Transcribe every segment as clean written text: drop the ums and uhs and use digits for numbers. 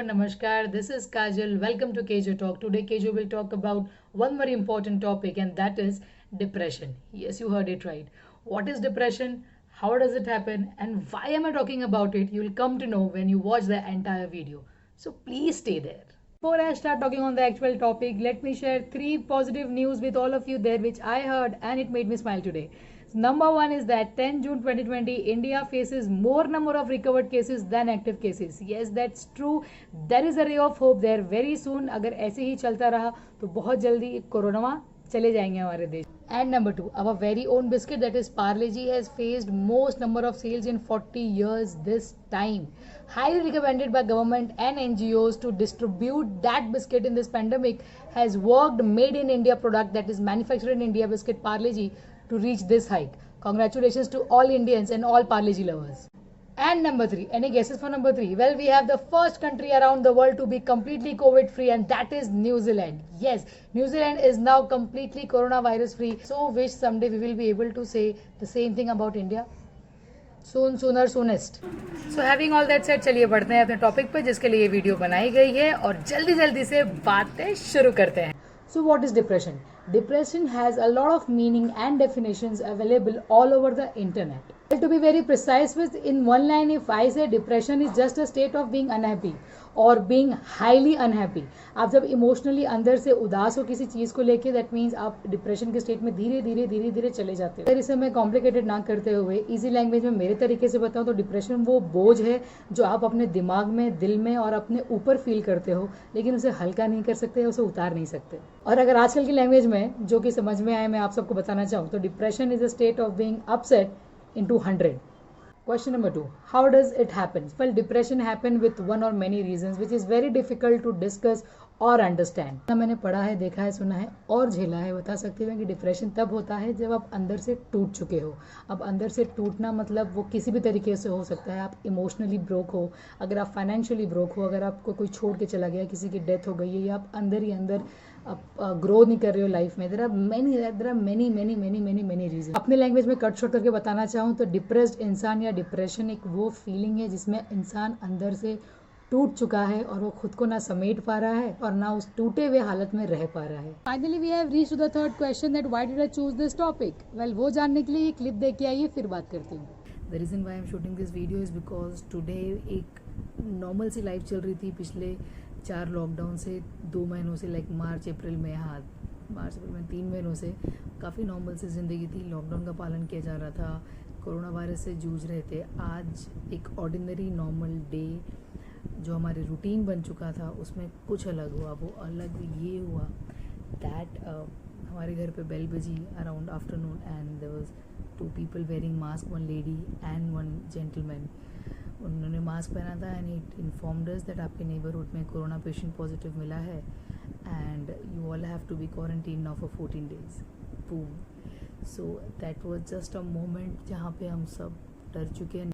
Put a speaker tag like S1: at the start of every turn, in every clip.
S1: Namaskar, this is Kajal. Welcome to Kejo Talk. Today, Kejo will talk about one very important topic, and that is depression. Yes, you heard it right. What is depression? How does it happen? And why am I talking about it? You will come to know when you watch the entire video. So please stay there. Before I start talking on the actual topic, let me share three positive news with all of you there, which I heard and it made me smile today. Number one is that 10 June 2020, India faces more number of recovered cases than active cases. Yes, that's true. There is a ray of hope there. Very soon, अगर ऐसे ही चलता रहा तो बहुत जल्दी corona चले जाएंगे हमारे देश. And number two, our very own biscuit that is Parle G has faced most number of sales in 40 years this time. Highly recommended by government and NGOs to distribute that biscuit in this pandemic has worked made in India product that is manufactured in India biscuit Parle G to reach this height. Congratulations to all Indians and all Parle G lovers. And number three, any guesses for number three? Well, we have the first country around the world to be completely COVID free, and that is New Zealand. Yes, New Zealand is now completely coronavirus free. So, wish someday we will be able to say the same thing about India. Soon, sooner, soonest. So, having all that said, चलिए बढ़ते हैं अपने topic पर जिसके लिए ये video बनाई गई है और जल्दी जल्दी से बातें शुरू करते हैं. So, what is depression? Depression has a lot of meaning and definitions available all over the internet. Well, to be very precise with in one line, if I say depression is just a state of being unhappy or being highly unhappy. आप जब emotionally अंदर से उदास हो किसी चीज़ को लेके that means आप डिप्रेशन के स्टेट में धीरे धीरे चले जाते हो. अगर इसे मैं कॉम्प्लिकेटेड ना करते हुए इजी लैंग्वेज में मेरे तरीके से बताऊं तो डिप्रेशन वो बोझ है जो आप अपने दिमाग में, दिल में और अपने ऊपर फील करते हो लेकिन उसे हल्का नहीं कर सकते, उसे उतार नहीं सकते. और अगर आजकल की लैंग्वेज में जो कि समझ में आए मैं आप सबको बताना चाहूँ तो depression is a state of being upset into 100. Question number 2. How does it happen? Well, depression happen with one or many reasons which is very difficult to discuss और अंडरस्टैंड. मैंने पढ़ा है, देखा है, सुना है और झेला है. बता सकती हूँ कि डिप्रेशन तब होता है जब आप अंदर से टूट चुके हो. अब अंदर से टूटना मतलब वो किसी भी तरीके से हो सकता है. आप इमोशनली ब्रोक हो, अगर आप फाइनेंशियली ब्रोक हो, अगर आपको कोई छोड़ के चला गया, किसी की डेथ हो गई है या आप अंदर ही अंदर आप ग्रो नहीं कर रहे हो लाइफ में. There are many reason. अपने लैंग्वेज में कट शॉर्ट करके बताना चाहूँ तो डिप्रेस्ड इंसान या डिप्रेशन एक वो फीलिंग है जिसमें इंसान अंदर से टूट चुका है और वो खुद को ना समेट पा रहा है और ना उस टूटे हुए हालत में रह पा रहा है. Finally we have reached to the third question that why did I choose this topic. Well, वो जानने के लिए ये क्लिप देख के आइए फिर बात करती हूँ. The reason why I am shooting this video is because today एक नॉर्मल सी लाइफ चल रही थी पिछले 4 लॉकडाउन से 2 महीनों से, लाइक मार्च अप्रैल में 3 महीनों से काफ़ी नॉर्मल सी ज़िंदगी थी. लॉकडाउन का पालन किया जा रहा था, कोरोना वायरस से जूझ रहे थे. आज एक ऑर्डिनरी नॉर्मल डे जो हमारे रूटीन बन चुका था उसमें कुछ अलग हुआ. वो अलग ये हुआ दैट हमारे घर पे बेल बजी around afternoon and there was 2 people wearing mask, 1 lady and 1 gentleman. उन्होंने मास्क पहना था and it informed us that आपके नेबरहुड में कोरोना पेशेंट पॉजिटिव मिला है and you all have to be quarantine now for 14 days. Boom. So that was just a moment जहाँ पे हम सब डर चुके हैं.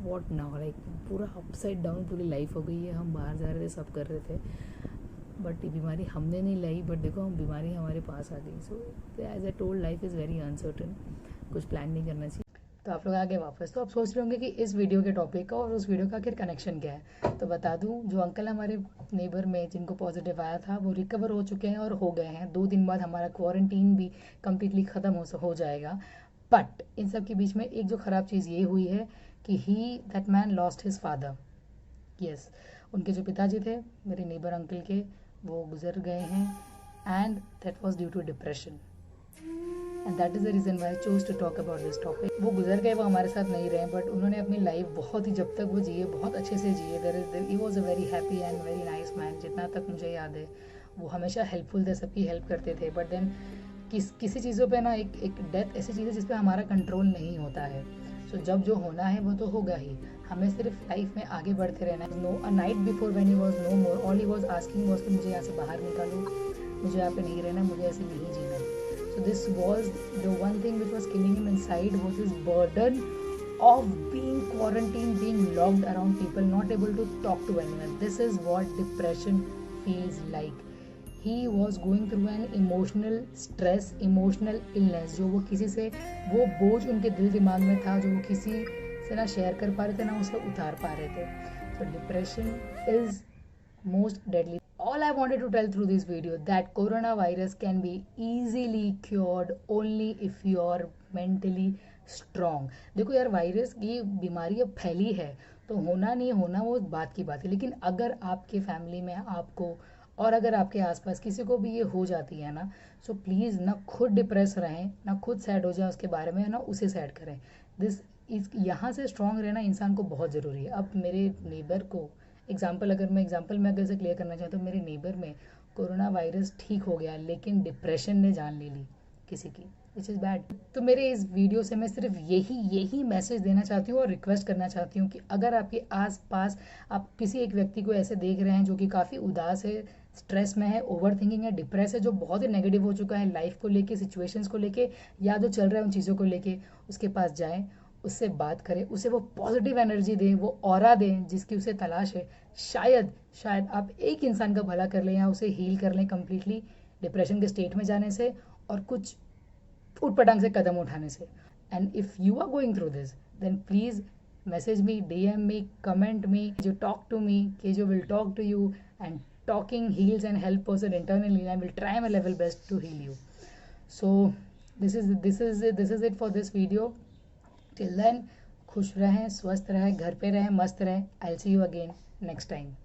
S1: वॉट नाउ, लाइक पूरा अपसाइड डाउन पूरी लाइफ हो गई है. हम बाहर जा रहे थे, सब कर रहे थे, बट ये बीमारी हमने नहीं लाई, बट देखो हम बीमारी हमारे पास आ गई. So as a told life is very uncertain. कुछ प्लान नहीं करना चाहिए. तो आप लोग आगे वापस तो आप सोच रहे होंगे कि इस वीडियो के टॉपिक का और उस वीडियो का आखिर कनेक्शन क्या है. तो बता दूं, जो अंकल हमारे नेबर में जिनको पॉजिटिव आया था वो रिकवर हो चुके हैं और हो गए हैं. 2 दिन बाद हमारा क्वारंटीन भी कम्प्लीटली ख़त्म हो जाएगा. बट इन सब के बीच में एक जो ख़राब चीज़ ये हुई है कि that man lost his father. Yes, उनके जो पिताजी थे मेरे नेबर अंकल के, वो गुजर गए हैं and that was due to depression. And that is the reason why I choose to talk about this topic. वो गुजर गए, वो हमारे साथ नहीं रहे, बट उन्होंने अपनी लाइफ बहुत ही, जब तक वो जिए बहुत अच्छे से जिए. He was a very happy and very nice man. जितना तक मुझे याद है वो हमेशा हेल्पफुल थे, सबकी हेल्प करते थे. बट देन किसी चीज़ों पे ना एक डेथ ऐसी चीज़ है जिस पे हमारा कंट्रोल नहीं होता है. सो जब जो होना है वो तो होगा ही. हमें सिर्फ लाइफ में आगे बढ़ते रहना है. No a night before when he was no more, all he was asking was कि मुझे यहाँ से बाहर निकालो, मुझे यहाँ पे नहीं रहना, मुझे ऐसे नहीं जीना. So this was the one thing which was killing him inside, was his burden of being quarantined, being locked around people, not able to talk to anyone. This is what depression feels like. He was going through an emotional stress, emotional illness, जो वो किसी से, वो बोझ उनके दिल दिमाग में था जो वो किसी से ना शेयर कर पा रहे थे, ना उसे उतार पा रहे थे. So depression is most deadly. All I wanted to tell through this video that coronavirus can be easily cured only if you are mentally strong. देखो यार, वायरस की बीमारी अब फैली है तो होना नहीं होना वो बात की बात है, लेकिन अगर आपके फैमिली में आपको और अगर आपके आसपास किसी को भी ये हो जाती है ना, सो प्लीज़ ना खुद डिप्रेस रहें, ना खुद सैड हो जाए उसके बारे में, ना उसे सैड करें। दिस इस यहाँ से स्ट्रांग रहना इंसान को बहुत ज़रूरी है। अब मेरे नेबर को एग्जांपल मैं अगर से क्लियर करना चाहता हूँ, मेरे नेबर में कोरोना वायरस ठीक हो गया लेकिन डिप्रेशन ने जान ले ली किसी की, विच इज़ बैड। तो मेरे इस वीडियो से मैं सिर्फ यही मैसेज देना चाहती हूँ और रिक्वेस्ट करना चाहती हूँ कि अगर आपके आस पास आप किसी एक व्यक्ति को ऐसे देख रहे हैं जो कि काफ़ी उदास है, स्ट्रेस में है, ओवर थिंकिंग है, डिप्रेस है, जो बहुत ही नेगेटिव हो चुका है लाइफ को लेके, सिचुएशंस को लेके, या जो चल रहा है उन चीज़ों को लेके, उसके पास जाएं, उससे बात करें, उसे वो पॉजिटिव एनर्जी दें, वो ऑरा दें जिसकी उसे तलाश है। शायद शायद आप एक इंसान का भला कर लें या उसे हील कर लें कम्प्लीटली डिप्रेशन के स्टेट में जाने से और कुछ उटपटांग से कदम उठाने से। And if you are going through this then please message me, DM me, comment me, जो टॉक टू मी, के जो will talk to you, and talking heals and help person internally, and I will try my level best to heal you. So this is it for this video. Till then, खुश रहें, स्वस्थ रहें, घर पे रहें, मस्त रहें. I'll see you again next time.